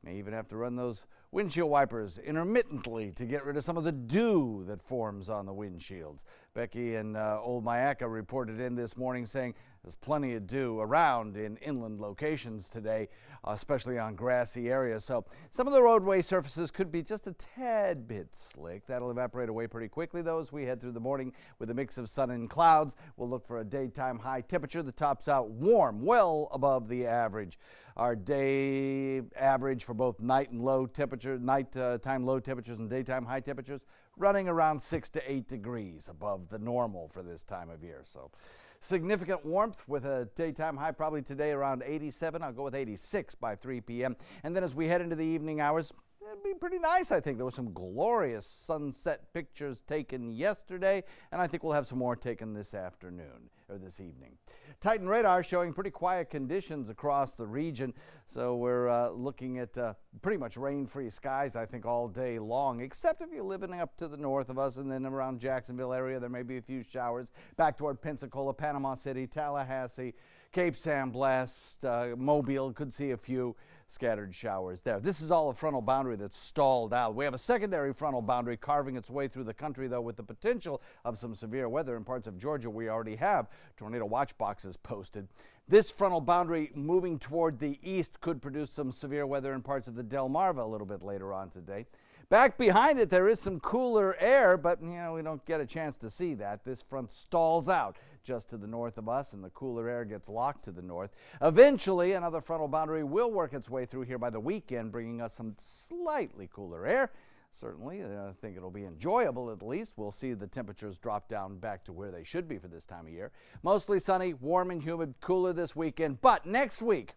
May even have to run those windshield wipers intermittently to get rid of some of the dew that forms on the windshields. Becky and Old Mayaca reported in this morning saying there's plenty of dew around in inland locations today, especially on grassy areas. So some of the roadway surfaces could be just a tad bit slick. That'll evaporate away pretty quickly, though, as we head through the morning with a mix of sun and clouds. We'll look for a daytime high temperature that tops out warm, well above the average. Our day average for both nighttime low temperatures and daytime high temperatures running around 6 to 8 degrees above the normal for this time of year. So significant warmth with a daytime high probably today around 87. I'll go with 86 by 3 p.m. And then as we head into the evening hours, it'd be pretty nice, I think. There were some glorious sunset pictures taken yesterday, and I think we'll have some more taken this afternoon or this evening. Titan radar showing pretty quiet conditions across the region, so we're looking at pretty much rain-free skies, I think, all day long, except if you're living up to the north of us and then around Jacksonville area, there may be a few showers back toward Pensacola, Panama City, Tallahassee, Cape San Blas, Mobile, could see a few scattered showers there. This is all a frontal boundary that's stalled out. We have a secondary frontal boundary carving its way through the country, though, with the potential of some severe weather in parts of Georgia. We already have tornado watch boxes posted. This frontal boundary moving toward the east could produce some severe weather in parts of the Delmarva a little bit later on today. Back behind it, there is some cooler air, but we don't get a chance to see that. This front stalls out just to the north of us, and the cooler air gets locked to the north. Eventually, another frontal boundary will work its way through here by the weekend, bringing us some slightly cooler air. Certainly, I think it'll be enjoyable at least. We'll see the temperatures drop down back to where they should be for this time of year. Mostly sunny, warm and humid, cooler this weekend, but next week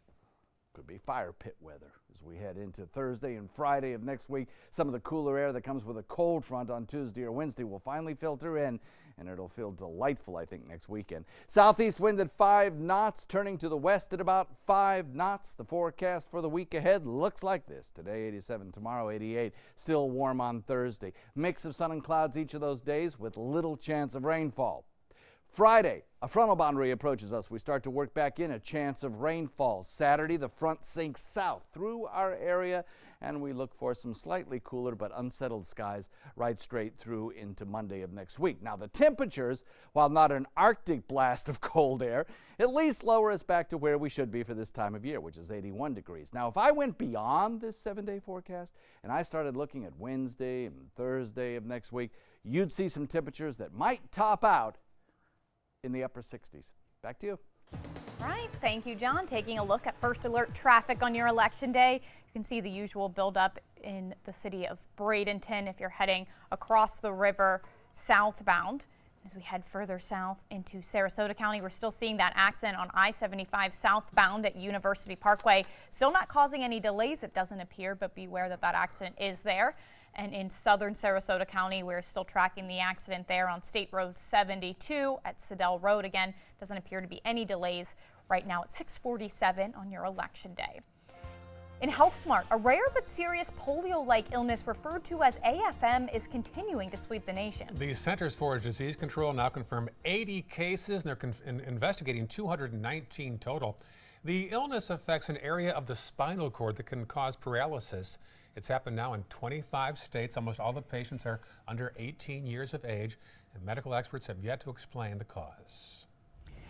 could be fire pit weather. As we head into Thursday and Friday of next week, some of the cooler air that comes with a cold front on Tuesday or Wednesday will finally filter in, and it'll feel delightful, I think, next weekend. Southeast wind at 5 knots, turning to the west at about 5 knots. The forecast for the week ahead looks like this. Today, 87, tomorrow, 88. Still warm on Thursday. Mix of sun and clouds each of those days with little chance of rainfall. Friday, a frontal boundary approaches us. We start to work back in a chance of rainfall. Saturday, the front sinks south through our area, and we look for some slightly cooler but unsettled skies right straight through into Monday of next week. Now, the temperatures, while not an Arctic blast of cold air, at least lower us back to where we should be for this time of year, which is 81 degrees. Now, if I went beyond this 7-day forecast and I started looking at Wednesday and Thursday of next week, you'd see some temperatures that might top out in the upper 60s. Back to you. All right, thank you, John. Taking a look at first alert traffic on your election day. You can see the usual buildup in the city of Bradenton if you're heading across the river southbound. As we head further south into Sarasota County, we're still seeing that accident on I-75 southbound at University Parkway. Still not causing any delays, it doesn't appear, but beware that that accident is there. And in southern Sarasota County, we're still tracking the accident there on State Road 72 at Siddell Road. Again, doesn't appear to be any delays right now at 6:47 on your election day. In HealthSmart, a rare but serious polio-like illness referred to as AFM is continuing to sweep the nation. The Centers for Disease Control now confirm 80 cases, and they're investigating 219 total. The illness affects an area of the spinal cord that can cause paralysis. It's happened now in 25 states. Almost all the patients are under 18 years of age, and medical experts have yet to explain the cause.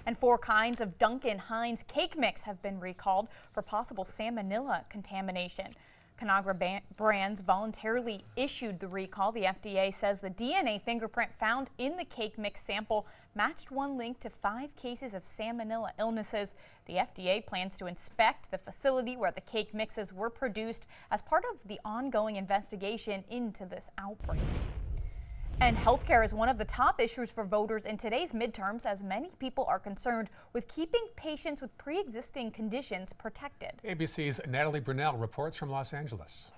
And 4 kinds of Duncan Hines cake mix have been recalled for possible salmonella contamination. Conagra Brands voluntarily issued the recall. The FDA says the DNA fingerprint found in the cake mix sample matched one link to 5 cases of salmonella illnesses. The FDA plans to inspect the facility where the cake mixes were produced as part of the ongoing investigation into this outbreak. And healthcare is one of the top issues for voters in today's midterms, as many people are concerned with keeping patients with pre-existing conditions protected. ABC's Natalie Brunell reports from Los Angeles.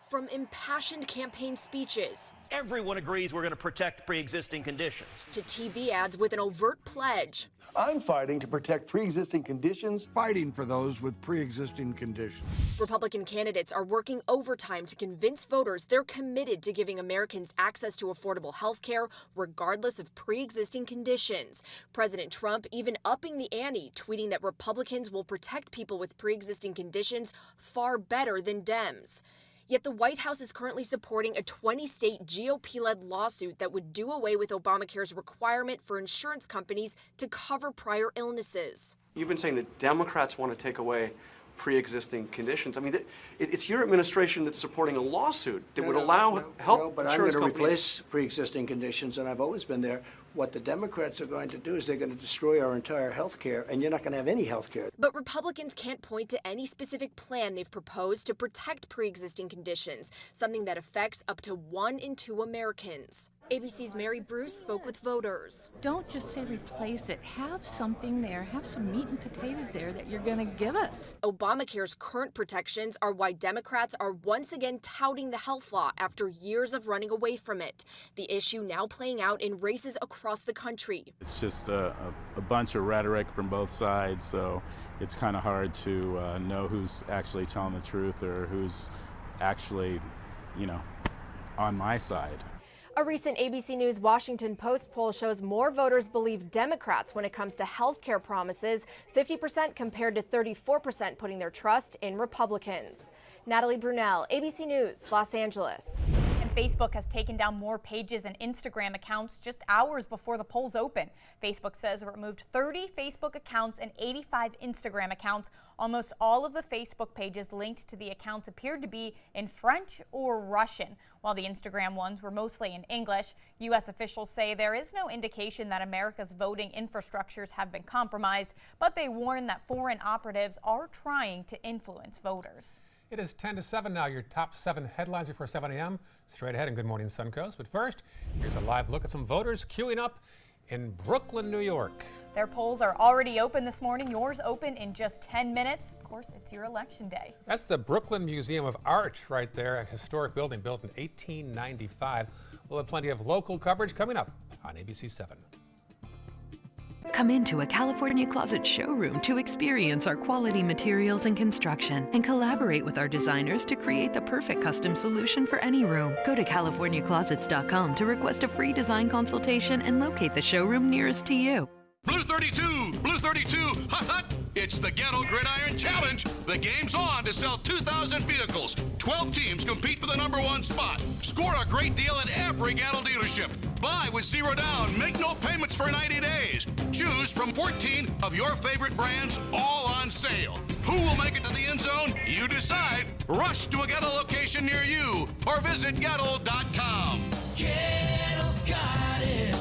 From impassioned campaign speeches, everyone agrees we're going to protect pre-existing conditions, to TV ads with an overt pledge. I'm fighting to protect pre-existing conditions, fighting for those with pre-existing conditions. Republican candidates are working overtime to convince voters they're committed to giving Americans access to affordable health care regardless of pre-existing conditions. President Trump even upping the ante, tweeting that Republicans will protect people with pre-existing conditions far better than Dems. Yet the White House is currently supporting a 20-state GOP-led lawsuit that would do away with Obamacare's requirement for insurance companies to cover prior illnesses. You've been saying that Democrats want to take away pre-existing conditions. I mean, it's your administration that's supporting a lawsuit that would allow health but I'm insurance going to companies. replace pre-existing conditions, and I've always been there. What the Democrats are going to do is they're going to destroy our entire health care, and you're not going to have any health care. But Republicans can't point to any specific plan they've proposed to protect pre-existing conditions, something that affects up to 1 in 2 Americans. ABC's Mary Bruce spoke with voters. Don't just say replace it. Have something there. Have some meat and potatoes there that you're going to give us. Obamacare's current protections are why Democrats are once again touting the health law after years of running away from it. The issue now playing out in races across the country. It's just a bunch of rhetoric from both sides, so it's kind of hard to know who's actually telling the truth or who's actually, on my side. A recent ABC News Washington Post poll shows more voters believe Democrats when it comes to health care promises, 50% compared to 34% putting their trust in Republicans. Natalie Brunell, ABC News, Los Angeles. And Facebook has taken down more pages and Instagram accounts just hours before the polls open. Facebook says it removed 30 Facebook accounts and 85 Instagram accounts. Almost all of the Facebook pages linked to the accounts appeared to be in French or Russian, while the Instagram ones were mostly in English. U.S. officials say there is no indication that America's voting infrastructures have been compromised, but they warn that foreign operatives are trying to influence voters. It is 10 to 7 now. Your top 7 headlines before 7 a.m. Straight ahead and Good Morning Suncoast. But first, here's a live look at some voters queuing up in Brooklyn, New York. Their polls are already open this morning. Yours open in just 10 minutes. Of course, it's your election day. That's the Brooklyn Museum of Art right there, a historic building built in 1895. We'll have plenty of local coverage coming up on ABC 7. Come into a California Closet showroom to experience our quality materials and construction and collaborate with our designers to create the perfect custom solution for any room. Go to CaliforniaClosets.com to request a free design consultation and locate the showroom nearest to you. Blue 32, Blue 32, hot, hot. It's the Ghetto Gridiron Challenge. The game's on to sell 2,000 vehicles. 12 teams compete for the #1 spot. Score a great deal at every Ghetto dealership. Buy with 0 down. Make no payments for 90 days. Choose from 14 of your favorite brands, all on sale. Who will make it to the end zone? You decide. Rush to a Ghetto location near you or visit Ghetto.com. Ghetto's got it.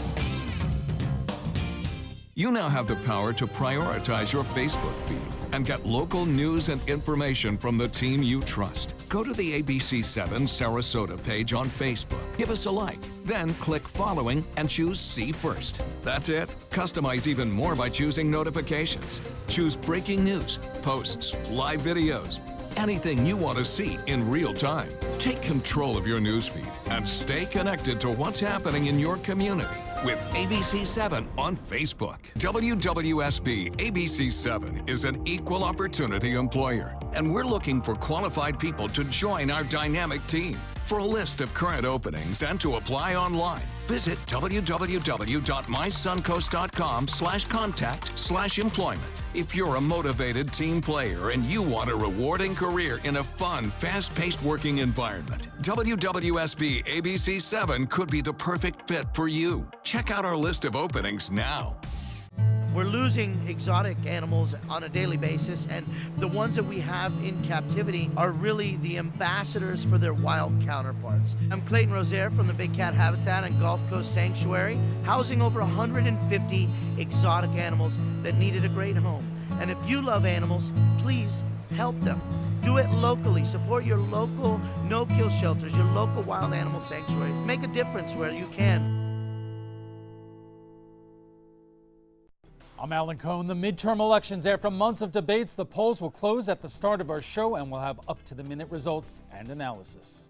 You now have the power to prioritize your Facebook feed and get local news and information from the team you trust. Go to the ABC7 Sarasota page on Facebook. Give us a like, then click following and choose See First. That's it. Customize even more by choosing notifications. Choose breaking news, posts, live videos, anything you want to see in real time. Take control of your newsfeed and stay connected to what's happening in your community with ABC7 on Facebook. WWSB ABC7 is an equal opportunity employer, and we're looking for qualified people to join our dynamic team. For a list of current openings and to apply online, visit www.mysuncoast.com/contact/employment. If you're a motivated team player and you want a rewarding career in a fun, fast-paced working environment, WWSB ABC7 could be the perfect fit for you. Check out our list of openings now. We're losing exotic animals on a daily basis, and the ones that we have in captivity are really the ambassadors for their wild counterparts. I'm Clayton Rozier from the Big Cat Habitat and Gulf Coast Sanctuary, housing over 150 exotic animals that needed a great home. And if you love animals, please help them. Do it locally. Support your local no-kill shelters, your local wild animal sanctuaries. Make a difference where you can. I'm Alan Cohn. The midterm elections, after months of debates, the polls will close at the start of our show, and we'll have up-to-the-minute results and analysis.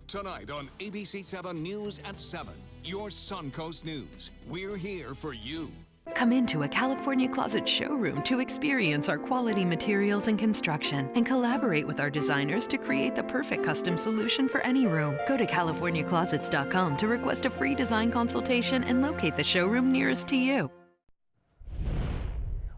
Tonight on ABC7 News at 7, your Suncoast News. We're here for you. Come into a California Closet showroom to experience our quality materials and construction and collaborate with our designers to create the perfect custom solution for any room. Go to CaliforniaClosets.com to request a free design consultation and locate the showroom nearest to you.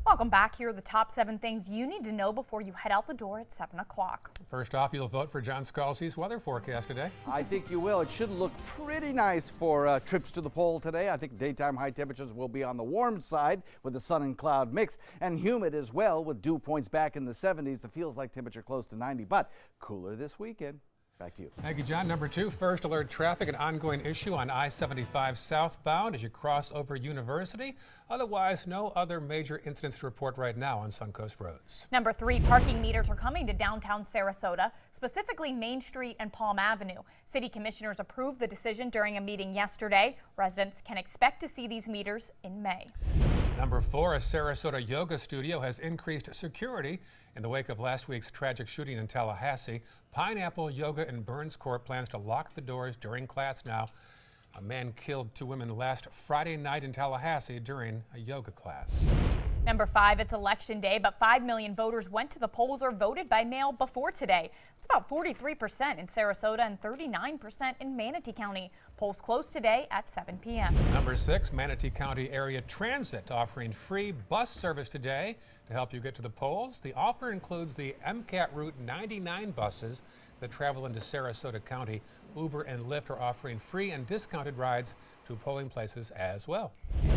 Welcome Welcome back. Here are the top 7 things you need to know before you head out the door at 7 o'clock. First off, you'll vote for John Scalzi's weather forecast today. I think you will. It should look pretty nice for trips to the poll today. I think daytime high temperatures will be on the warm side with the sun and cloud mix, and humid as well with dew points back in the 70s. The feels like temperature close to 90, but cooler this weekend. Back to you. Thank you, John. Number 2, first alert traffic, an ongoing issue on I-75 southbound as you cross over University. Otherwise, no other major incidents to report right now on Suncoast roads. Number 3, parking meters are coming to downtown Sarasota, specifically Main Street and Palm Avenue. City commissioners approved the decision during a meeting yesterday. Residents can expect to see these meters in May. Number 4, a Sarasota yoga studio has increased security in the wake of last week's tragic shooting in Tallahassee. Pineapple Yoga in Burns Court plans to lock the doors during class now. A man killed 2 women last Friday night in Tallahassee during a yoga class. Number 5, it's election day, but 5 million voters went to the polls or voted by mail before today. It's about 43% in Sarasota and 39% in Manatee County. Polls close today at 7 p.m. Number 6, Manatee County Area Transit offering free bus service today to help you get to the polls. The offer includes the MCAT Route 99 buses that travel into Sarasota County. Uber and Lyft are offering free and discounted rides to polling places as well.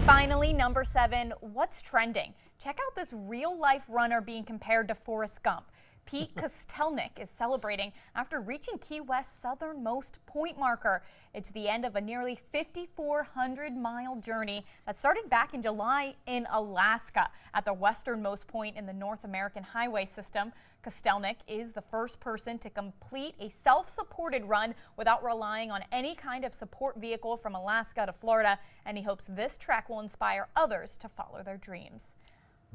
Finally, number 7, what's trending? Check out this real-life runner being compared to Forrest Gump. Pete Kostelnik is celebrating after reaching Key West's southernmost point marker. It's the end of a nearly 5,400-mile journey that started back in July in Alaska at the westernmost point in the North American highway system. Kostelnik is the first person to complete a self-supported run without relying on any kind of support vehicle from Alaska to Florida, and he hopes this trek will inspire others to follow their dreams.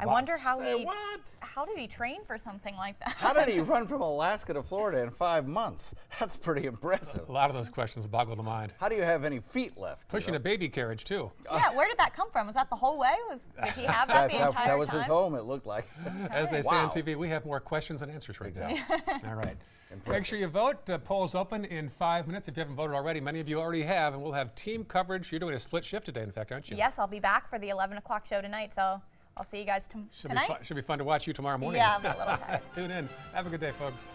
I wonder how did he train for something like that? How did he run from Alaska to Florida in 5 months? That's pretty impressive. A lot of those questions boggle the mind. How do you have any feet left? Pushing a baby carriage, too. Yeah, where did that come from? Was that the whole way? Did he have that the entire time? That was his home, it looked like. As they say on TV, we have more questions than answers right now. All right. Make sure you vote. Polls open in 5 minutes. If you haven't voted already, many of you already have, and we'll have team coverage. You're doing a split shift today, in fact, aren't you? Yes, I'll be back for the 11 o'clock show tonight, so I'll see you guys tonight. Should be fun to watch you tomorrow morning. Yeah, I'm a little tired. Tune in. Have a good day, folks.